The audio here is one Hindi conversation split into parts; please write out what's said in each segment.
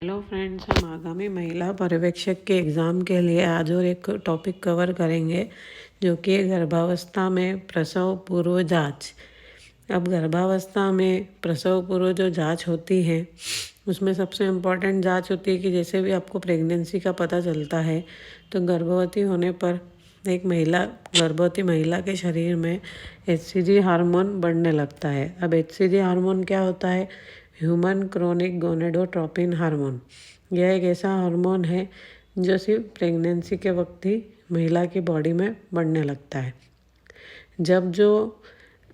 हेलो फ्रेंड्स, हम आगामी महिला पर्यवेक्षक के एग्ज़ाम के लिए आज और एक टॉपिक कवर करेंगे जो कि है गर्भावस्था में प्रसव पूर्व जांच। अब गर्भावस्था में प्रसव पूर्व जो जांच होती है उसमें सबसे इम्पॉर्टेंट जांच होती है कि जैसे भी आपको प्रेगनेंसी का पता चलता है तो गर्भवती होने पर एक गर्भवती महिला के शरीर में HCG हार्मोन बढ़ने लगता है। अब HCG हार्मोन क्या होता है? Human chronic gonadotropin hormone. यह एक ऐसा हार्मोन है जो सिर्फ प्रेगनेंसी के वक्त ही महिला की बॉडी में बढ़ने लगता है। जब जो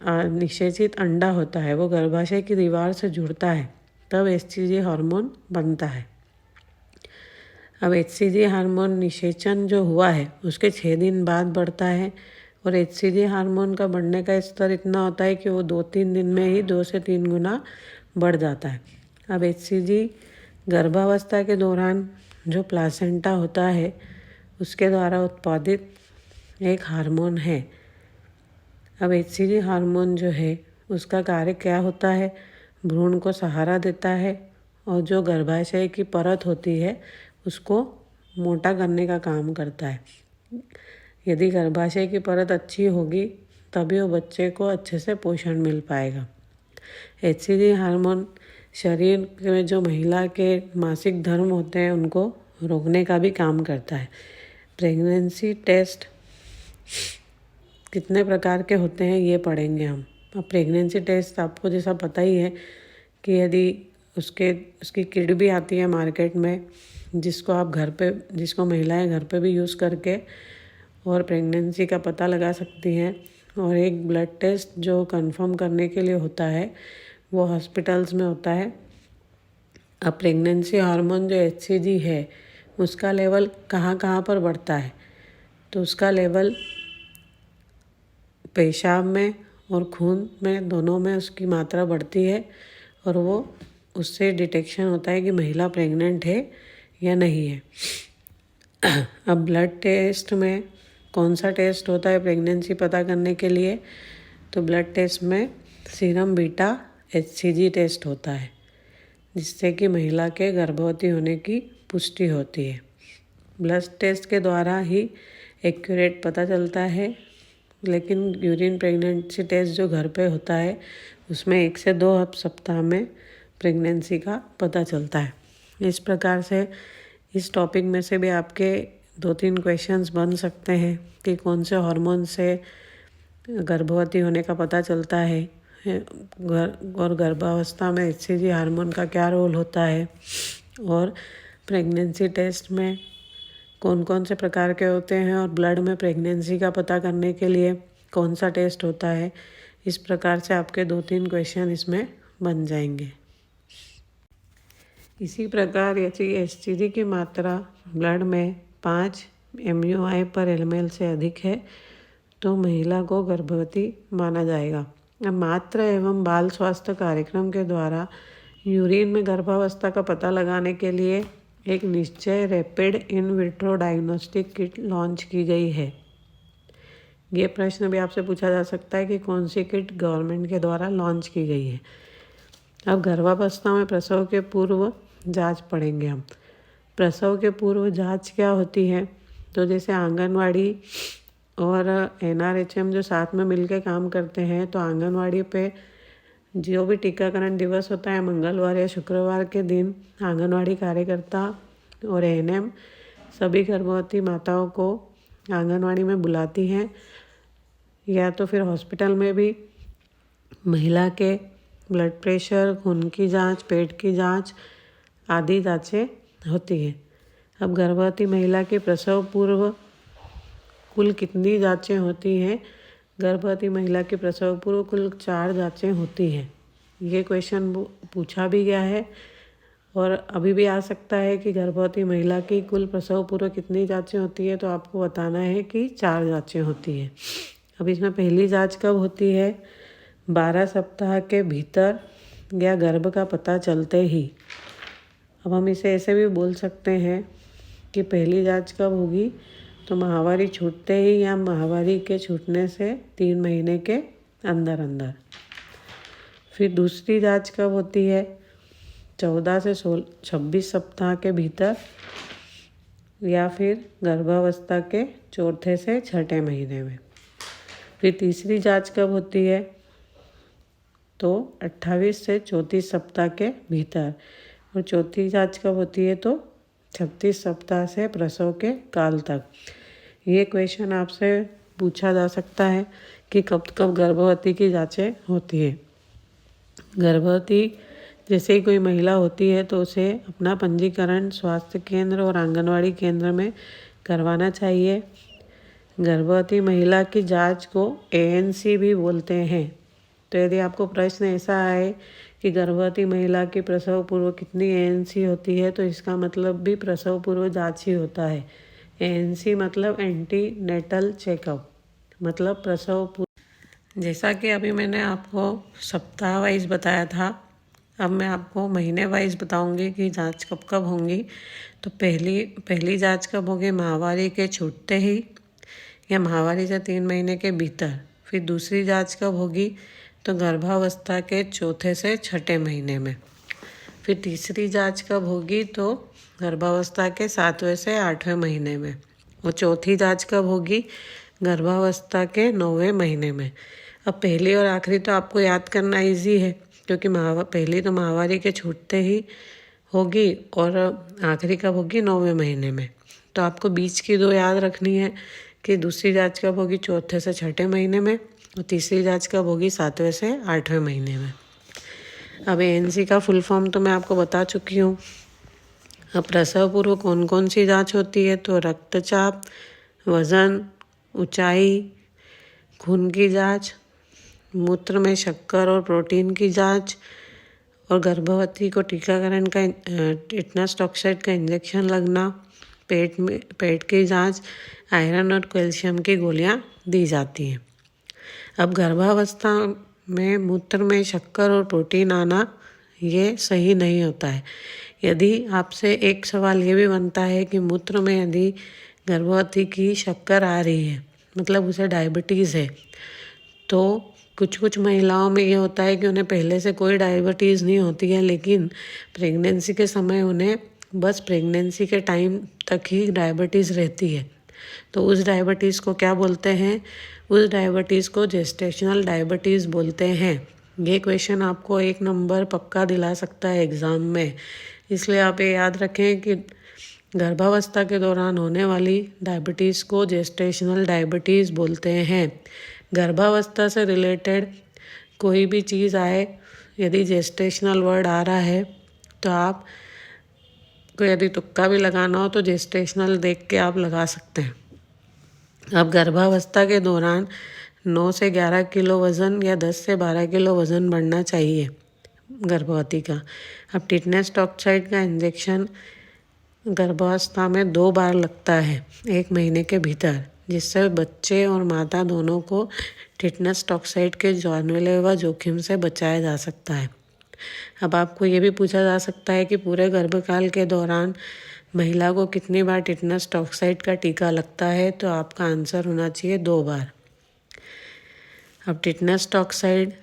निषेचित अंडा होता है वो गर्भाशय की दीवार से जुड़ता है तब HCG हार्मोन बनता है। अब HCG हार्मोन निषेचन जो हुआ है उसके 6 दिन बाद बढ़ता है और HCG हार्मोन का बढ़ने का स्तर इतना होता है कि वो 2-3 दिन में ही 2 से 3 गुना बढ़ जाता है। अब HCG गर्भावस्था के दौरान जो प्लासेंटा होता है उसके द्वारा उत्पादित एक हार्मोन है। अब HCG हार्मोन जो है उसका कार्य क्या होता है? भ्रूण को सहारा देता है और जो गर्भाशय की परत होती है उसको मोटा करने का काम करता है। यदि गर्भाशय की परत अच्छी होगी तभी वो बच्चे को अच्छे से पोषण मिल पाएगा। HCG हार्मोन शरीर में जो महिला के मासिक धर्म होते हैं उनको रोकने का भी काम करता है। प्रेगनेंसी टेस्ट कितने प्रकार के होते हैं ये पढ़ेंगे हम। अब प्रेगनेंसी टेस्ट आपको जैसा पता ही है कि यदि उसकी किट भी आती है मार्केट में जिसको महिलाएं घर पे भी यूज़ करके और प्रेगनेंसी का पता लगा सकती हैं। और एक ब्लड टेस्ट जो कंफर्म करने के लिए होता है वो हॉस्पिटल्स में होता है। अब प्रेगनेंसी हार्मोन जो HCG है उसका लेवल कहाँ कहाँ पर बढ़ता है? तो उसका लेवल पेशाब में और खून में दोनों में उसकी मात्रा बढ़ती है और वो उससे डिटेक्शन होता है कि महिला प्रेग्नेंट है या नहीं है। अब ब्लड टेस्ट में कौन सा टेस्ट होता है प्रेगनेंसी पता करने के लिए? तो ब्लड टेस्ट में सीरम बीटा HCG टेस्ट होता है जिससे कि महिला के गर्भवती होने की पुष्टि होती है। ब्लड टेस्ट के द्वारा ही एक्यूरेट पता चलता है, लेकिन यूरिन प्रेगनेंसी टेस्ट जो घर पे होता है उसमें 1 से 2 सप्ताह में प्रेगनेंसी का पता चलता है। इस प्रकार से इस टॉपिक में से भी आपके 2-3 क्वेश्चंस बन सकते हैं कि कौन से हार्मोन से गर्भवती होने का पता चलता है और गर्भावस्था में HCG हार्मोन का क्या रोल होता है और प्रेगनेंसी टेस्ट में कौन कौन से प्रकार के होते हैं और ब्लड में प्रेगनेंसी का पता करने के लिए कौन सा टेस्ट होता है। इस प्रकार से आपके 2-3 क्वेश्चन इसमें बन जाएंगे। इसी प्रकार यदि HCG की मात्रा ब्लड में 5 MUI/ml से अधिक है तो महिला को गर्भवती माना जाएगा। अब मातृ एवं बाल स्वास्थ्य कार्यक्रम के द्वारा यूरिन में गर्भावस्था का पता लगाने के लिए एक निश्चय rapid in vitro diagnostic kit launch की गई है। ये प्रश्न भी आपसे पूछा जा सकता है कि कौन सी किट गवर्नमेंट के द्वारा लॉन्च की गई है। अब गर्भावस्था में प्रसव के पूर्व जांच पढ़ेंगे हम। प्रसव के पूर्व जांच क्या होती है? तो जैसे आंगनवाड़ी और NRHM जो साथ में मिलकर काम करते हैं, तो आंगनवाड़ी पे जो भी टीकाकरण दिवस होता है मंगलवार या शुक्रवार के दिन आंगनवाड़ी कार्यकर्ता और ANM सभी गर्भवती माताओं को आंगनवाड़ी में बुलाती हैं, या तो फिर हॉस्पिटल में भी महिला के ब्लड प्रेशर, खून की जांच, पेट की जांच आदि जांचें होती हैं। अब गर्भवती महिला के प्रसव पूर्व कुल कितनी जांचें होती हैं? गर्भवती महिला के प्रसव पूर्व कुल 4 जांचें होती हैं। ये क्वेश्चन पूछा भी गया है और अभी भी आ सकता है कि गर्भवती महिला की कुल प्रसव पूर्व कितनी जांचें होती है, तो आपको बताना है कि 4 जांचें होती हैं। अब इसमें पहली जांच कब होती है? 12 सप्ताह के भीतर या गर्भ का पता चलते ही। अब हम इसे ऐसे भी बोल सकते हैं कि पहली जांच कब होगी? तो माहवारी छूटते ही या माहवारी के छूटने से 3 महीने के अंदर अंदर। फिर दूसरी जांच कब होती है? 14 से 26 सप्ताह के भीतर या फिर गर्भावस्था के चौथे से छठे महीने में। फिर तीसरी जांच कब होती है? तो 28 से 34 सप्ताह के भीतर। और चौथी जांच कब होती है? तो 36 सप्ताह से प्रसव के काल तक। ये क्वेश्चन आपसे पूछा जा सकता है कि कब कब गर्भवती की जांचें होती है। गर्भवती जैसे ही कोई महिला होती है तो उसे अपना पंजीकरण स्वास्थ्य केंद्र और आंगनवाड़ी केंद्र में करवाना चाहिए। गर्भवती महिला की जांच को ANC भी बोलते हैं। तो यदि आपको प्रश्न ऐसा आए कि गर्भवती महिला की प्रसव पूर्व कितनी ANC होती है, तो इसका मतलब भी प्रसव पूर्व जांच ही होता है। ANC मतलब एंटीनेटल चेकअप, मतलब प्रसव पूर्व। जैसा कि अभी मैंने आपको सप्ताह वाइज बताया था, अब मैं आपको महीने वाइज बताऊंगी कि जांच कब कब होंगी। तो पहली जांच कब होगी? माहवारी के छूटते ही या माहवारी से 3 महीने के भीतर। फिर दूसरी जांच कब होगी? तो गर्भावस्था के चौथे से छठे महीने में। फिर तीसरी जांच कब होगी? तो गर्भावस्था के 7वें से 8वें महीने में। और चौथी जांच कब होगी? गर्भावस्था के 9वें महीने में। अब पहली और आखिरी तो आपको याद करना इजी है, क्योंकि पहली तो माहवारी के छूटते ही होगी और आखिरी कब होगी? 9वें महीने में। तो आपको बीच की 2 याद रखनी है कि दूसरी जांच कब होगी? चौथे से छठे महीने में। और तीसरी जांच कब होगी? 7वें से 8वें महीने में। अब ANC का फुल फॉर्म तो मैं आपको बता चुकी हूँ। अब प्रसव पूर्व कौन कौन सी जांच होती है? तो रक्तचाप, वजन, ऊंचाई, खून की जांच, मूत्र में शक्कर और प्रोटीन की जांच, और गर्भवती को टीकाकरण का टिटनस टॉक्साइड का इंजेक्शन लगना, पेट की जांच, आयरन और कैल्शियम की गोलियां दी जाती हैं। अब गर्भावस्था में मूत्र में शक्कर और प्रोटीन आना ये सही नहीं होता है। यदि आपसे एक सवाल ये भी बनता है कि मूत्र में यदि गर्भवती की शक्कर आ रही है, मतलब उसे डायबिटीज़ है, तो कुछ महिलाओं में ये होता है कि उन्हें पहले से कोई डायबिटीज़ नहीं होती है, लेकिन प्रेगनेंसी के समय उन्हें बस प्रेगनेंसी के टाइम तक ही डायबिटीज़ रहती है। तो उस डायबिटीज़ को क्या बोलते हैं? उस डायबिटीज़ को जेस्टेशनल डायबिटीज़ बोलते हैं। ये क्वेश्चन आपको 1 नंबर पक्का दिला सकता है एग्ज़ाम में। इसलिए आप ये याद रखें कि गर्भावस्था के दौरान होने वाली डायबिटीज़ को जेस्टेशनल डायबिटीज़ बोलते हैं। गर्भावस्था से रिलेटेड कोई भी चीज़ आए, यदि जेस्टेशनल वर्ड आ रहा है, तो आप को यदि तुक्का भी लगाना हो तो जेस्टेशनल देख के आप लगा सकते हैं। अब गर्भावस्था के दौरान 9 से 11 किलो वज़न या 10 से 12 किलो वज़न बढ़ना चाहिए गर्भवती का। अब टिटनस टॉक्साइड का इंजेक्शन गर्भावस्था में 2 बार लगता है 1 महीने के भीतर, जिससे बच्चे और माता दोनों को टिटनस टॉक्साइड के जानलेवा जोखिम से बचाया जा सकता है। अब आपको ये भी पूछा जा सकता है कि पूरे गर्भकाल के दौरान महिला को कितनी बार टिटनस टॉक्साइड का टीका लगता है? तो आपका आंसर होना चाहिए 2 बार। अब टिटनस टॉक्साइड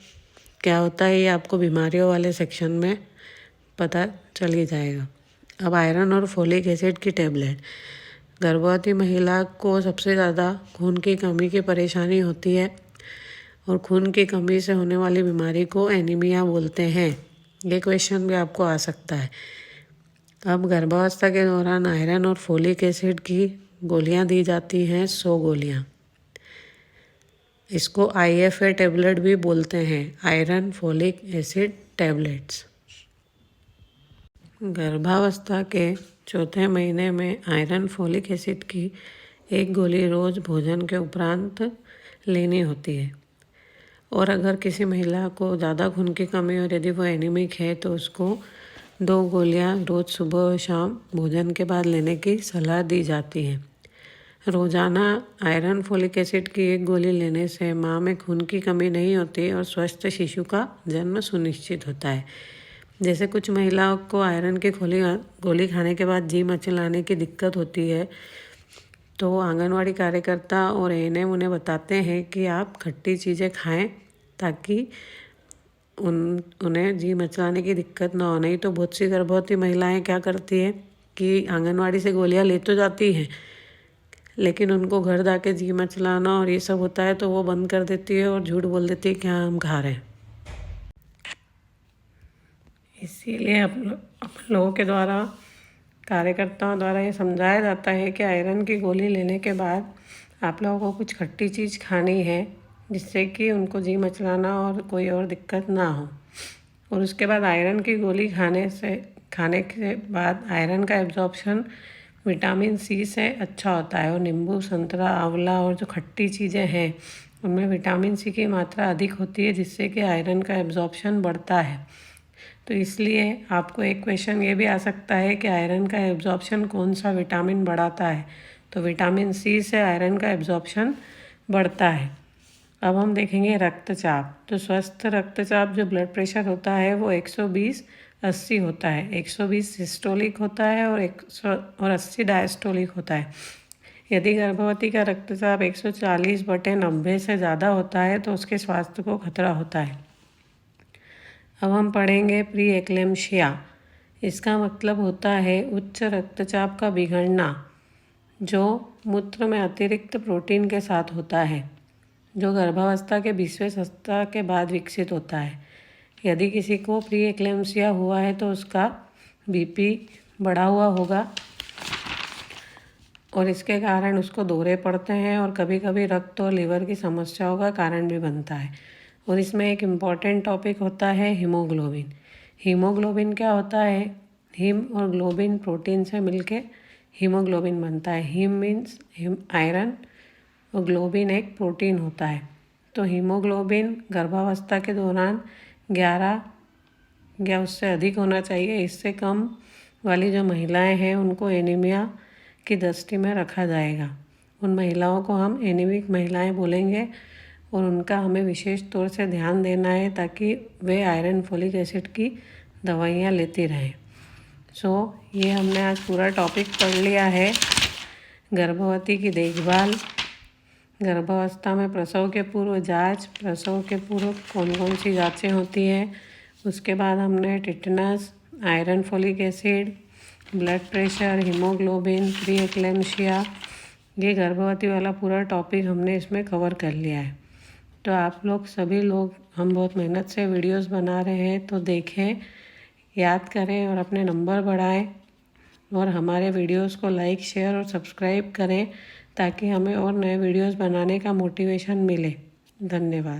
क्या होता है ये आपको बीमारियों वाले सेक्शन में पता चल ही जाएगा। अब आयरन और फोलिक एसिड की टेबलेट। गर्भवती महिला को सबसे ज़्यादा खून की कमी की परेशानी होती है, और खून की कमी से होने वाली बीमारी को एनीमिया बोलते हैं। ये क्वेश्चन भी आपको आ सकता है। अब गर्भावस्था के दौरान आयरन और फोलिक एसिड की गोलियां दी जाती हैं 100 गोलियां। इसको IFA टेबलेट भी बोलते हैं, आयरन फोलिक एसिड टैबलेट्स। गर्भावस्था के चौथे महीने में आयरन फोलिक एसिड की 1 गोली रोज़ भोजन के उपरांत लेनी होती है। और अगर किसी महिला को ज़्यादा खून की कमी और यदि वो एनीमिक है तो उसको 2 गोलियां रोज़ सुबह और शाम भोजन के बाद लेने की सलाह दी जाती है। रोज़ाना आयरन फोलिक एसिड की 1 गोली लेने से माँ में खून की कमी नहीं होती और स्वस्थ शिशु का जन्म सुनिश्चित होता है। जैसे कुछ महिलाओं को आयरन की गोली खाने के बाद जी मचलाने की दिक्कत होती है, तो आंगनवाड़ी कार्यकर्ता और ANM उन्हें बताते हैं कि आप खट्टी चीज़ें खाएं ताकि उन्हें जी मचलाने की दिक्कत ना हो। नहीं तो बहुत सी गर्भवती महिलाएं क्या करती है कि आंगनवाड़ी से गोलियां ले तो जाती हैं, लेकिन उनको घर जाके जी मचलाना और ये सब होता है तो वो बंद कर देती है और झूठ बोल देती है कि हाँ हम खा रहे हैं। इसीलिए अपन लोगों के द्वारा, कार्यकर्ताओं द्वारा ये समझाया जाता है कि आयरन की गोली लेने के बाद आप लोगों को कुछ खट्टी चीज़ खानी है, जिससे कि उनको जी मचलाना और कोई और दिक्कत ना हो। और उसके बाद आयरन की गोली खाने के बाद आयरन का एब्जॉर्प्शन विटामिन सी से अच्छा होता है। और नींबू, संतरा, आंवला और जो खट्टी चीज़ें हैं उनमें विटामिन सी की मात्रा अधिक होती है, जिससे कि आयरन का एब्जॉर्प्शन बढ़ता है। तो इसलिए आपको एक क्वेश्चन ये भी आ सकता है कि आयरन का एब्जॉर्प्शन कौन सा विटामिन बढ़ाता है, तो विटामिन सी से आयरन का एब्जॉर्प्शन बढ़ता है। अब हम देखेंगे रक्तचाप। तो स्वस्थ रक्तचाप जो ब्लड प्रेशर होता है वो 120/80 होता है। 120 सिस्टोलिक होता है और 80 डायस्टोलिक होता है। यदि गर्भवती का रक्तचाप 140/90 से ज़्यादा होता है तो उसके स्वास्थ्य को खतरा होता है। अब हम पढ़ेंगे प्री एक्लेम्शिया। इसका मतलब होता है उच्च रक्तचाप का बिगड़ना, जो मूत्र में अतिरिक्त प्रोटीन के साथ होता है, जो गर्भावस्था के 20वें सप्ताह के बाद विकसित होता है। यदि किसी को प्री एक्लेम्सिया हुआ है तो उसका बीपी बढ़ा हुआ होगा और इसके कारण उसको दौरे पड़ते हैं और कभी कभी रक्त और लीवर की समस्याओं का कारण भी बनता है। और इसमें एक इम्पॉर्टेंट टॉपिक होता है हीमोग्लोबिन। हीमोग्लोबिन क्या होता है? हीम और ग्लोबिन प्रोटीन से मिलके हीमोग्लोबिन बनता है। हीम मीन्स आयरन और ग्लोबिन एक प्रोटीन होता है। तो हीमोग्लोबिन गर्भावस्था के दौरान 11 या उससे अधिक होना चाहिए। इससे कम वाली जो महिलाएं हैं उनको एनीमिया की दृष्टि में रखा जाएगा। उन महिलाओं को हम एनीमिक महिलाएं बोलेंगे और उनका हमें विशेष तौर से ध्यान देना है ताकि वे आयरन फोलिक एसिड की दवाइयाँ लेती रहें। ये हमने आज पूरा टॉपिक पढ़ लिया है। गर्भवती की देखभाल, गर्भावस्था में प्रसव के पूर्व जांच, प्रसव के पूर्व कौन कौन सी जांचें होती हैं, उसके बाद हमने tetanus, iron folic acid, blood pressure, haemoglobin, pre eclampsia, ये गर्भवती वाला पूरा टॉपिक हमने इसमें कवर कर लिया है। तो आप लोग सभी लोग, हम बहुत मेहनत से वीडियोस बना रहे हैं, तो देखें, याद करें और अपने नंबर बढ़ाएं और हमारे वीडियोस को लाइक, शेयर और सब्सक्राइब करें ताकि हमें और नए वीडियोस बनाने का मोटिवेशन मिले। धन्यवाद।